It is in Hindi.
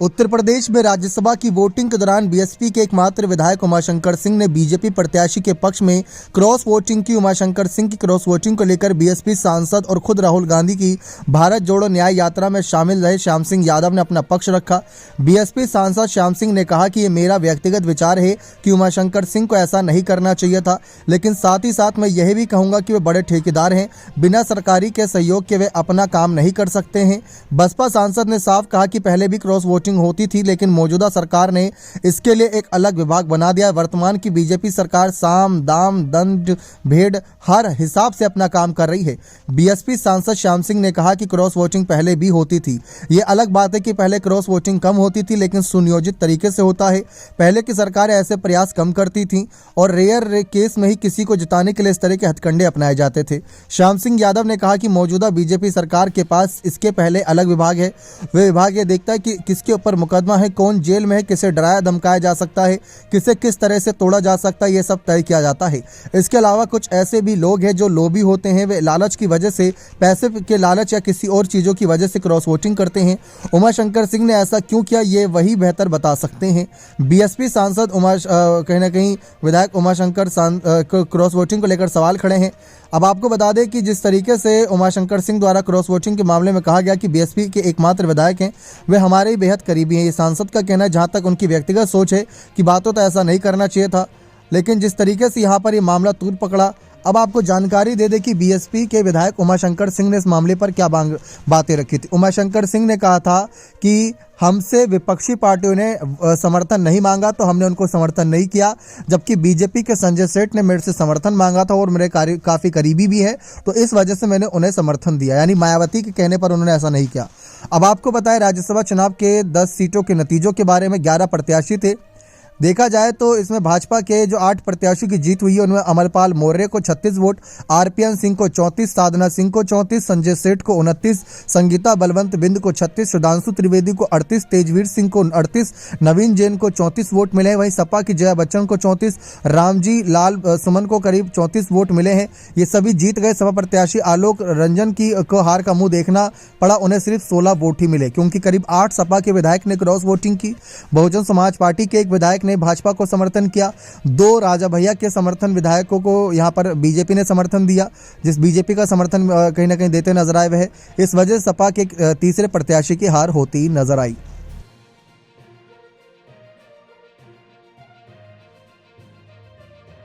उत्तर प्रदेश में राज्यसभा की वोटिंग के दौरान बीएसपी के एकमात्र विधायक उमाशंकर सिंह ने बीजेपी प्रत्याशी के पक्ष में क्रॉस वोटिंग की। उमाशंकर सिंह की क्रॉस वोटिंग को लेकर बीएसपी सांसद और खुद राहुल गांधी की भारत जोड़ो न्याय यात्रा में शामिल रहे श्याम सिंह यादव ने अपना पक्ष रखा। बीएसपी सांसद श्याम सिंह ने कहा कि ये मेरा व्यक्तिगत विचार है कि उमाशंकर सिंह को ऐसा नहीं करना चाहिए था, लेकिन साथ ही साथ मैं यह भी कहूँगा कि वे बड़े ठेकेदार हैं, बिना सरकारी के सहयोग के वे अपना काम नहीं कर सकते हैं। बसपा सांसद ने साफ कहा कि पहले भी क्रॉस वोटिंग होती थी, लेकिन मौजूदा सरकार ने इसके लिए एक अलग विभाग बना दिया। वर्तमान की बीजेपी सरकार साम दाम दंड भेड़ हर हिसाब से अपना काम कर रही है। बीएसपी सांसद श्याम सिंह ने कहा कि क्रॉस वोटिंग पहले भी होती थी। ये अलग बात है कि पहले क्रॉस वोटिंग कम होती थी, लेकिन सुनियोजित तरीके से होता है। पहले की सरकारें ऐसे प्रयास कम करती थी और रेयर केस में ही किसी को जिताने के लिए इस तरह के हथकंडे अपनाए जाते थे। श्याम सिंह यादव ने कहा कि मौजूदा बीजेपी सरकार के पास इसके पहले अलग विभाग है। वह विभाग ये देखता है कि किसके ऊपर मुकदमा है, कौन जेल में है, किसे डराया धमकाया जा सकता है, किसे किस तरह से तोड़ा जा सकता है, ये सब तय किया जाता है। इसके अलावा कुछ ऐसे भी लोग हैं जो लोभी होते हैं, वे लालच की वजह से, पैसे के लालच या किसी और चीज़ों की वजह से क्रॉस वोटिंग करते हैं। उमाशंकर सिंह ने ऐसा क्यों किया, ये वही बेहतर बता सकते हैं। बीएसपी सांसद कहीं ना कहीं विधायक उमाशंकर क्रॉस वोटिंग को लेकर सवाल खड़े हैं। अब आपको बता दें कि जिस तरीके से उमाशंकर सिंह द्वारा क्रॉस वोटिंग के मामले में कहा गया कि बीएसपी के एकमात्र विधायक हैं, वे हमारे ही बेहद करीबी हैं। ये सांसद का कहना है, जहां तक उनकी व्यक्तिगत सोच है कि बातों तो ऐसा नहीं करना चाहिए था, लेकिन जिस तरीके से यहाँ पर ये मामला तूल पकड़ा। अब आपको जानकारी दे दें कि बीएसपी के विधायक उमाशंकर सिंह ने इस मामले पर क्या बातें रखी थी। उमाशंकर सिंह ने कहा था कि हमसे विपक्षी पार्टियों ने समर्थन नहीं मांगा तो हमने उनको समर्थन नहीं किया, जबकि बीजेपी के संजय सेठ ने मेरे से समर्थन मांगा था और मेरे काफ़ी करीबी भी है, तो इस वजह से मैंने उन्हें समर्थन दिया। यानी मायावती के कहने पर उन्होंने ऐसा नहीं किया। अब आपको बताएं, राज्यसभा चुनाव के 10 सीटों के नतीजों के बारे में 11 प्रत्याशी थे। देखा जाए तो इसमें भाजपा के जो 8 प्रत्याशियों की जीत हुई है, उनमें अमरपाल मौर्य को 36 वोट, आरपीएन सिंह को 34, साधना सिंह को 34, संजय सेठ को 29, संगीता बलवंत बिंद को 36, सुधांशु त्रिवेदी को 38, तेजवीर सिंह को 38, नवीन जैन को 34 वोट मिले हैं। वहीं सपा की जया बच्चन को 34, रामजी लाल सुमन को करीब 34 वोट मिले हैं। ये सभी जीत गए। सपा प्रत्याशी आलोक रंजन को हार का मुंह देखना पड़ा, उन्हें सिर्फ 16 वोट ही मिले, क्योंकि करीब 8 सपा के विधायक ने क्रॉस वोटिंग की। बहुजन समाज पार्टी के एक विधायक ने भाजपा को समर्थन किया। 2 राजा भैया के समर्थन विधायकों को यहां पर बीजेपी ने समर्थन दिया। जिस बीजेपी का समर्थन कहीं ना कहीं देते नजर आए वह इस वजह से सपा के तीसरे प्रत्याशी की हार होती नजर आई।